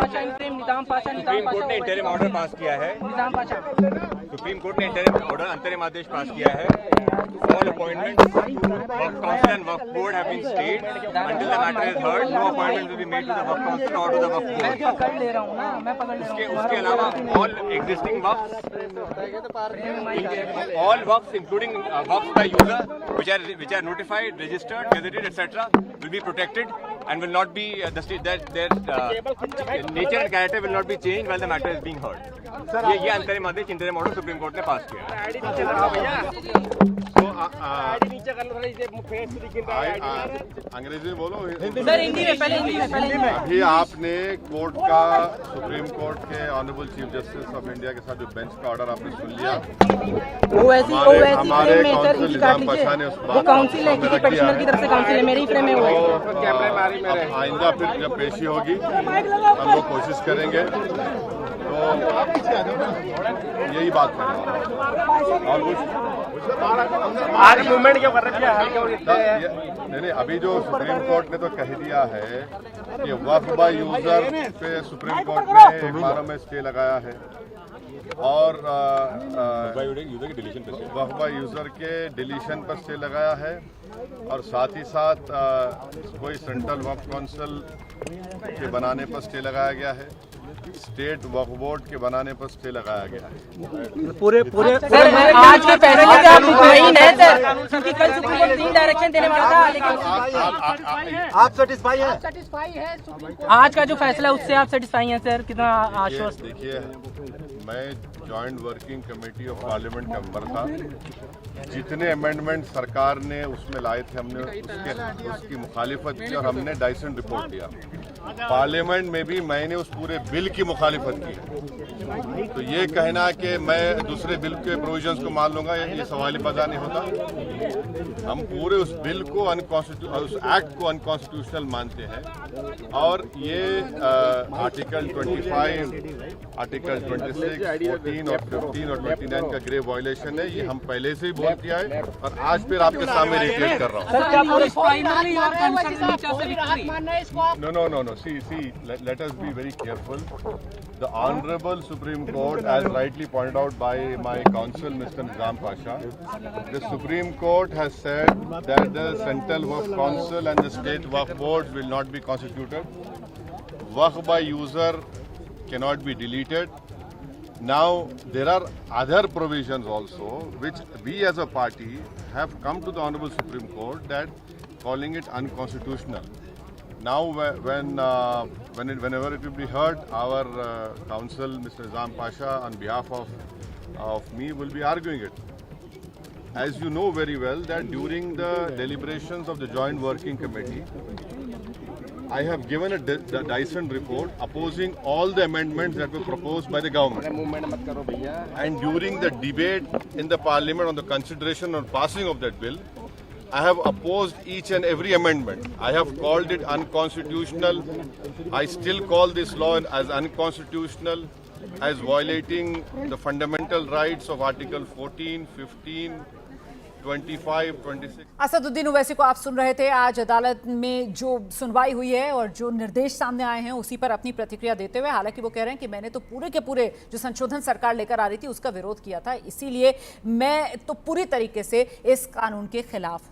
Pasha interim, निजाम Pasha, supreme court ने interim order pass किया है। निजाम पाशा, सुप्रीम कोर्ट ने इंटरिम ऑर्डर अंतरिम आदेश पास किया है। All appointments Waqf Council and Waqf Board have been stayed until the matter is heard. No appointment will be made to the Waqf Council or to the Waqf मैं Board. पकड़ ले रहा हूँ ना, मैं पकड़ ले रहा हूँ। उसके अलावा all existing waqfs, all waqfs including waqfs by user which are notified, registered, gazetted, etc. will be protected and will not be their nature and character will not be changed while the matter is being heard. ये अंतरिम आदेश interim order supreme court ने पास किया है। अंग्रेजी में बोलो। Sir Hindi में, पहले हिंदी में, पहले हिंदी में। अभी आपने कोर्ट का, सुप्रीम कोर्ट के honourable chief justice of India के साथ जो बेंच का ऑर्डर आपने सुन लिया। हमारे काउंसिल निजाम पाशा ने उस बात काउंसिल है, किसी पेटिशनर की तरफ से काउंसिल है, मेरे ही फ्रेम में हुआ है। आइंदा फिर जब पेशी होगी हम लोग कोशिश करेंगे, तो यही बात करेंगे। और कुछ आज मूवमेंट क्यों कर रहे थे? नहीं, अभी जो सुप्रीम कोर्ट ने तो कह दिया है कि वक्फ बाय यूजर पे सुप्रीम कोर्ट ने 12 में स्टे लगाया है और वक्फ बाय यूजर के डिलीशन पर स्टे लगाया है और साथ ही साथ कोई सेंट्रल वक्फ काउंसिल के बनाने पर स्टे लगाया गया है, स्टेट वक्फ बोर्ड के बनाने पर स्टे लगाया गया है। पूरे सर आज के फैसले से आप मुतमईन हैं सर, क्योंकि कल सुप्रीम कोर्ट 3 डायरेक्शन देने वाला था, लेकिन आप सेटिस्फाई है? आज का जो फैसला है उससे आप सेटिस्फाई हैं सर? कितना आश्वस्त? देखिए, मैं joint working committee of parliament का मेंबर था। जितने अमेंडमेंट सरकार ने उसमें लाए थे हमने उसकी मुखालिफत की और हमने डाइसन रिपोर्ट दिया। पार्लियामेंट में भी मैंने उस पूरे बिल की मुखालिफत की। तो ये कहना कि मैं दूसरे बिल के प्रोविजंस को मान लूंगा, ये सवाल पैदा नहीं होता। हम पूरे उस बिल को उस एक्ट को अनकॉन्स्टिट्यूशनल मानते हैं और ये आर्टिकल 25, आर्टिकल 26, 14 और 15 और 29 का ग्रेव वायलेशन है। ये हम पहले से ही बोल किया है और आज फिर आपके सामने रिपीट कर रहा हूँ। No. See, let us be very careful. The Honorable Supreme Court, as rightly pointed out by my counsel, Mr. Nizam Pasha, the Supreme Court has said that the Central Waqf Council and the State Waqf Boards will not be constituted. Waqf by user cannot be deleted. Now, there are other provisions also which we as a party have come to the Honorable Supreme Court that calling it unconstitutional. Now, whenever it will be heard, our counsel, Mr. Nizam Pasha, on behalf of me, will be arguing it. As you know very well, that during the deliberations of the Joint Working Committee, I have given a Dyson report opposing all the amendments that were proposed by the government. And during the debate in the Parliament on the consideration or passing of that bill, I have opposed each and every amendment. I have called it unconstitutional. I still call this law as unconstitutional, as violating the fundamental rights of Article 14, 15, 25, 26। Asaduddin Owaisi को आप सुन रहे थे। आज अदालत में जो सुनवाई हुई है और जो निर्देश सामने आए हैं उसी पर अपनी प्रतिक्रिया देते हुए, हालांकि वो कह रहे हैं कि मैंने तो पूरे के पूरे जो संशोधन सरकार लेकर आ रही थी उसका विरोध किया था, इसीलिए मैं तो पूरी तरीके से इस कानून के खिलाफ हूं।